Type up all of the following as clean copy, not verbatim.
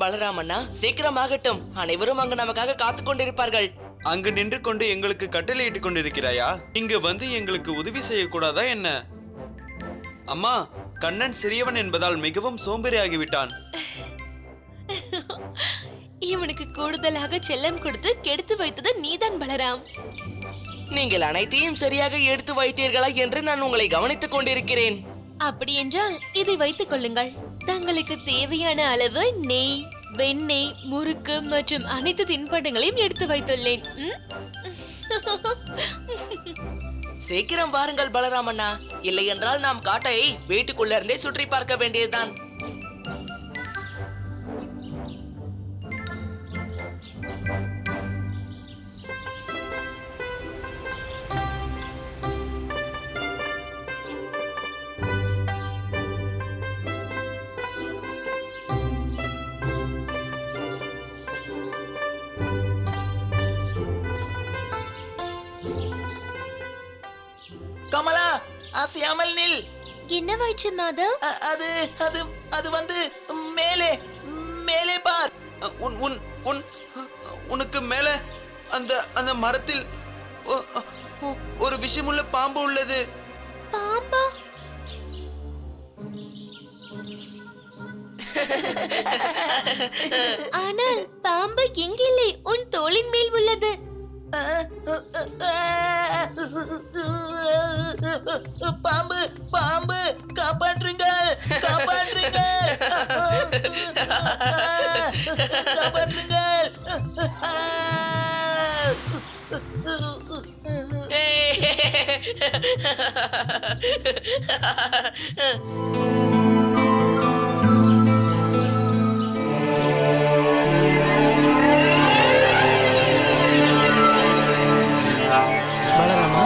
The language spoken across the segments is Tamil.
பலராமண்ணா, சீக்கிரமாகட்டும். அனைவரும் அங்கு நமக்காக காத்துக் கொண்டிருப்பார்கள். அங்கு நின்று கொண்டு எங்களுக்கு கட்டளையிட்டுக் கொண்டிருக்கிறாயா? இங்கு வந்து எங்களுக்கு உதவி செய்யக்கூடாதா என்ன? அம்மா, கண்ணன் சிறியவன் என்பதால் மிகவும் சோம்பேறி ஆகிவிட்டான். இவனுக்கு கூடுதலாக செல்லம் கொடுத்து கெடுத்து வைத்தது நீதான் பலராம். நீங்கள் அனைத்தையும் சரியாக எடுத்து வைத்தீர்களா என்று நான் உங்களை கவனித்துக் கொண்டிருக்கிறேன். அப்படி என்றால் இதை வைத்துக் கொள்ளுங்கள். தங்களுக்கு தேவையான அளவு நெய், வெண்ணெய், முறுக்கு மற்றும் அனைத்து தின்பண்டங்களையும் எடுத்து வைத்துள்ளேன். சீக்கிரம் வாருங்கள் பலராமண்ணா, இல்லை என்றால் நாம் காட்டை வீட்டுக்குள்ள இருந்தே சுற்றி பார்க்க வேண்டியதுதான். கமலா, அசையாமல் நில். என்னவாச்சு மாதவ்? அது அது அது வந்து மேலே மேலே பார். உனக்கு மேல அந்த அந்த மரத்தில் ஒரு விஷமுள்ள பாம்பு உள்ளது. பாம்பா? ஆனால் பாம்பு எங்கில்லை, உன் தோளின் மேல் உள்ளது. பாம்பு பாம்பு, காப்பாற்றுங்கள் காப்பாற்றுங்கள் காப்பாற்றுங்கள். பலராமா,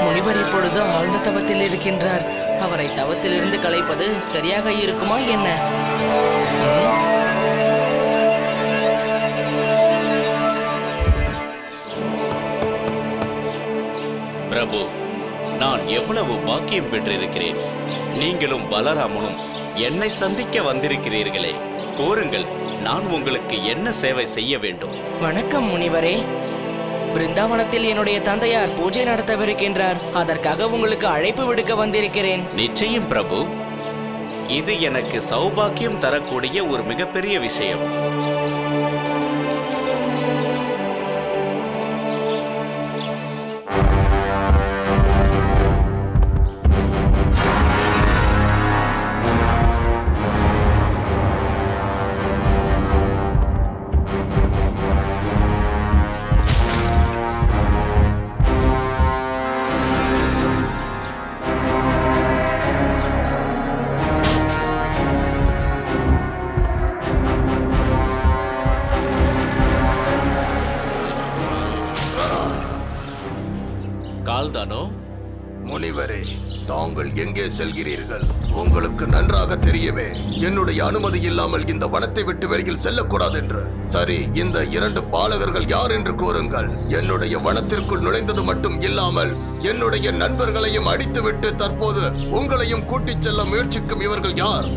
முனிவர் இப்பொழுது ஆழ்ந்த தவத்தில் இருக்கின்றார். அவரை தவத்திலிருந்து கலைப்பது சரியாக இருக்குமா என்ன? பிரபு, நான் எவ்வளவு பாக்கியம் பெற்றிருக்கிறேன். நீங்களும் பலராமனும் என்னை சந்திக்க வந்திருக்கிறீர்களே. கோருங்கள், நான் உங்களுக்கு என்ன சேவை செய்ய வேண்டும்? வணக்கம் முனிவரே. பிருந்தாவனத்தில் என்னுடைய தந்தையார் பூஜை நடத்தவிருக்கின்றார். அதற்காக உங்களுக்கு அழைப்பு விடுக்க வந்திருக்கிறேன். நிச்சயம் பிரபு, இது எனக்கு சௌபாக்கியம் தரக்கூடிய ஒரு மிகப்பெரிய விஷயம். கால்தானோ? முனிவரே, தாங்கள் எங்கே செல்கிறீர்கள்? உங்களுக்கு நன்றாக தெரியுமே, என்னுடைய அனுமதி இல்லாமல் இந்த வனத்தை விட்டு வெளியில் செல்லக்கூடாது என்று. சரி, இந்த 2 பாலகர்கள் யார் என்று கூறுங்கள். என்னுடைய வனத்திற்குள் நுழைந்தது மட்டும் இல்லாமல் என்னுடைய நண்பர்களையும் அடித்துவிட்டு தற்போது உங்களையும் கூட்டிச் செல்ல முயற்சிக்கும் இவர்கள் யார்?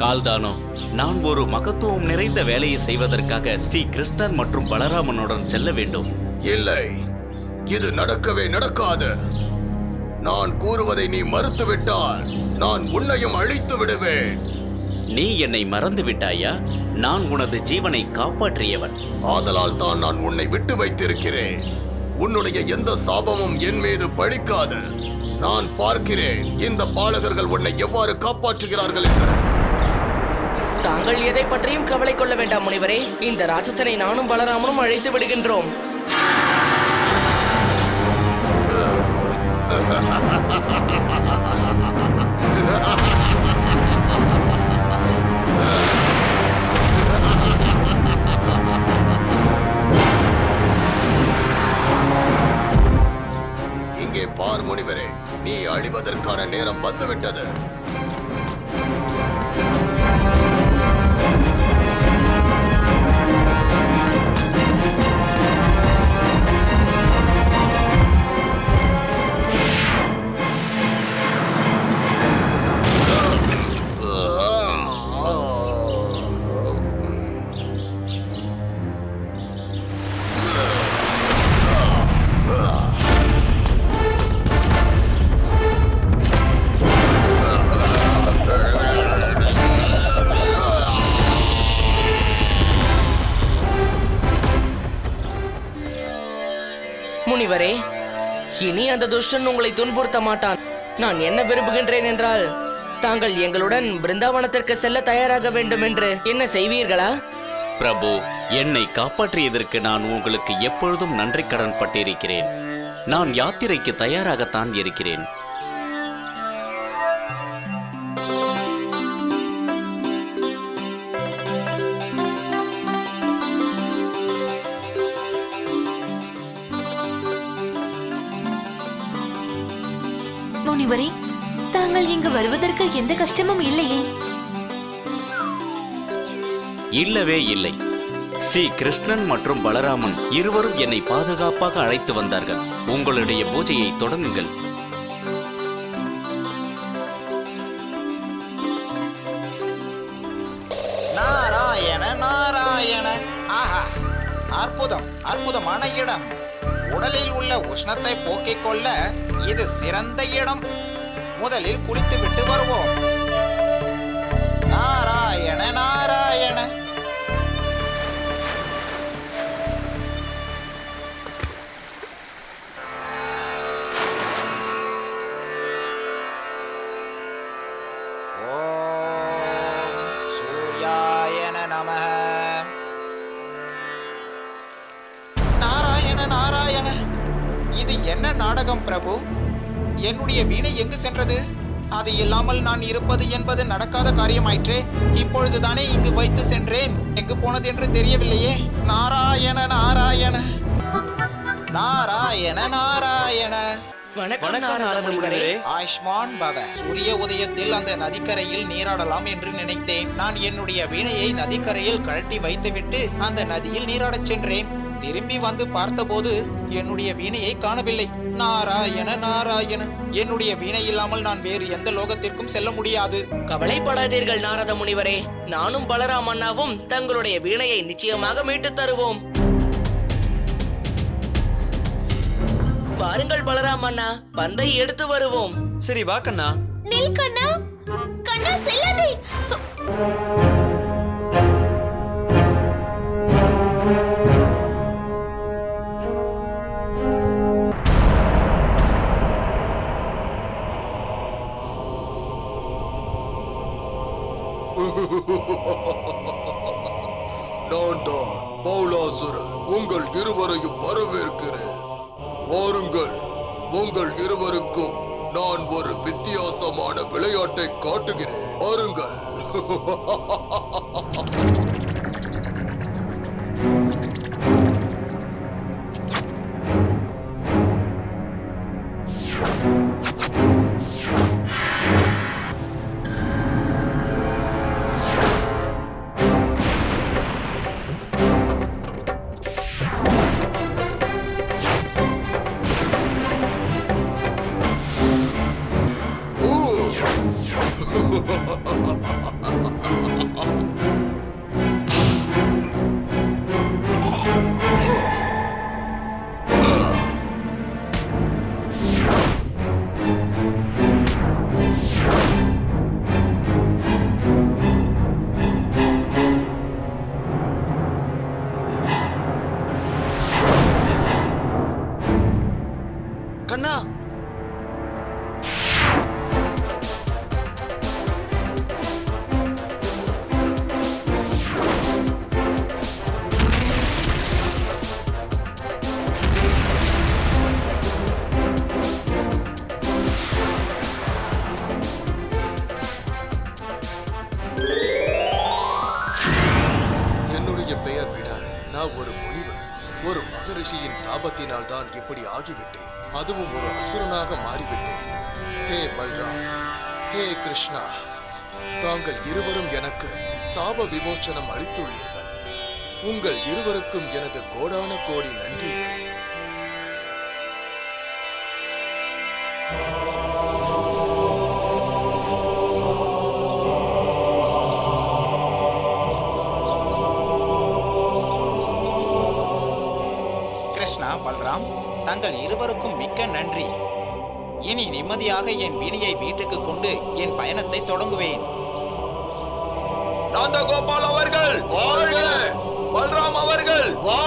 கால்தானோ, நான் ஒரு மகத்துவம் நிறைந்த வேலையை செய்வதற்காக ஸ்ரீ கிருஷ்ணன் மற்றும் பலராமனுடன் செல்ல வேண்டும். இல்லை, இது நடக்கவே நடக்காது. நான் கூறுவதை நீ மறுத்துவிட்டால் நான் உன்னையும் அழித்து விடுவேன். நீ என்னை மறந்து விட்டாயா? நான் உனது ஜீவனை காப்பாற்றியவன். ஆதலால் தான் நான் உன்னை விட்டு வைத்திருக்கிறேன். உன்னுடைய எந்த சாபமும் என் மீது பழிக்காது. நான் பார்க்கிறேன் இந்த பாலகர்கள் உன்னை எவ்வாறு காப்பாற்றுகிறார்கள் என்று. தாங்கள் எதை பற்றியும் கவலை கொள்ள வேண்டாம் முனிவரே. இந்த ராட்சசனை நானும் பலராமனும் அழைத்து விடுகின்றோம். இங்கே பார் முனிவரே, நீ அழிவதற்கான நேரம் வந்துவிட்டது. முனிவரே, இனி அந்த துஷ்டன் உங்களை துன்புறுத்த மாட்டான். நான் என்ன விரும்புகின்றேன் என்றால், தாங்கள் எங்களுடன் பிருந்தாவனத்திற்கு செல்ல தயாராக வேண்டும் என்று என்ன செய்வீர்களா? பிரபு, என்னை காப்பாற்றியதற்கு நான் உங்களுக்கு எப்பொழுதும் நன்றி கடன் பட்டிருக்கிறேன். நான் யாத்திரைக்கு தயாராகத்தான் இருக்கிறேன். முனிவரே, தாங்கள் இங்கு வருவதற்கு எந்த கஷ்டமும் இல்லையே? இல்லவே இல்லை. ஸ்ரீ கிருஷ்ணன் மற்றும் பலராமன் இருவரும் என்னை பாதுகாப்பாக அழைத்து வந்தார்கள். உங்களுடைய பூஜையை தொடங்குங்கள். நாராயண நாராயண. ஆஹா, அற்புதம், அற்புதமான இடம். உடலில் உள்ள உஷ்ணத்தை போக்கிக் கொள்ள இது சிறந்த இடம். முதலில் குளித்துவிட்டு வருவோம். நாராயண நாராயண. ஓம் சூர்யாயன நமः. நாராயண நாராயண. இது என்ன நாடகம் பிரபு? என்னுடைய வீணை எங்கு சென்றது? அது இல்லாமல் நான் இருப்பது என்பது நடக்காத காரியமாயிற்றே. இப்பொழுதுதானே இங்கு வைத்து சென்றேன். எங்கு போனது என்று தெரியவில்லையே. நாராயண நாராயண. நாராயண நாராயண. வணக்கம் வணக்கம் நாரத நாரத முனிவரே. முனிவரே. ஆயுஷ்மான் பவ. சூரிய உதயத்தில் அந்த நதிக்கரையில் நீராடலாம் என்று நினைத்தேன். நான் என்னுடைய வீணையை நதிக்கரையில் கழட்டி வைத்துவிட்டு அந்த நதியில் நீராடச் சென்றேன். திரும்பி வந்து பார்த்தபோது என்னுடைய வீணையை காணவில்லை. நாராயண நாராயண. என்னுடைய வீணை இல்லாமல் நான் வேறு எந்த லோகத்திற்கும் செல்ல முடியாது. கவலைப்படாதீர்கள் நாரத முனிவரே, நானும் பலராம் அண்ணாவும் தங்களுடைய வீணையை நிச்சயமாக மீட்டுத் தருவோம். வாருங்கள் பலராம் அண்ணா, பந்தை எடுத்து வருவோம். சரி வா கண்ணா. நில் கண்ணா. கண்ணா, செல்லாதே. நான் தான் பௌலாசுரன். உங்கள் இருவரையும் வரவேற்கிறேன். வாருங்கள். உங்கள் இருவருக்கும் நான் ஒரு வித்தியாசமான விளையாட்டை காட்டுகிறேன். வாருங்கள். கண்ணா, என்னுடைய பெயர் விட நான் ஒரு முனிவர். ஒரு மகரிஷியின் சாபத்தினால் தான் இப்படி ஆகிவிட்டேன். அதுவும் ஒரு அசுரனாக மாறிவிட்டேன். ஹே பல்ராம், ஹே கிருஷ்ணா, தாங்கள் இருவரும் எனக்கு சாப விமோசனம் அளித்துள்ளீர்கள். உங்கள் இருவருக்கும் எனது கோடான கோடி நன்றிகள். கிருஷ்ணா, பல்ராம், தங்கள் இருவருக்கும் மிக்க நன்றி. இனி நிம்மதியாக என் வீணையை வீட்டுக்கு கொண்டு என் பயணத்தை தொடங்குவேன். நந்தகோபால் அவர்கள் வாழ்க! பல்ராம் அவர்கள் வாழ்க!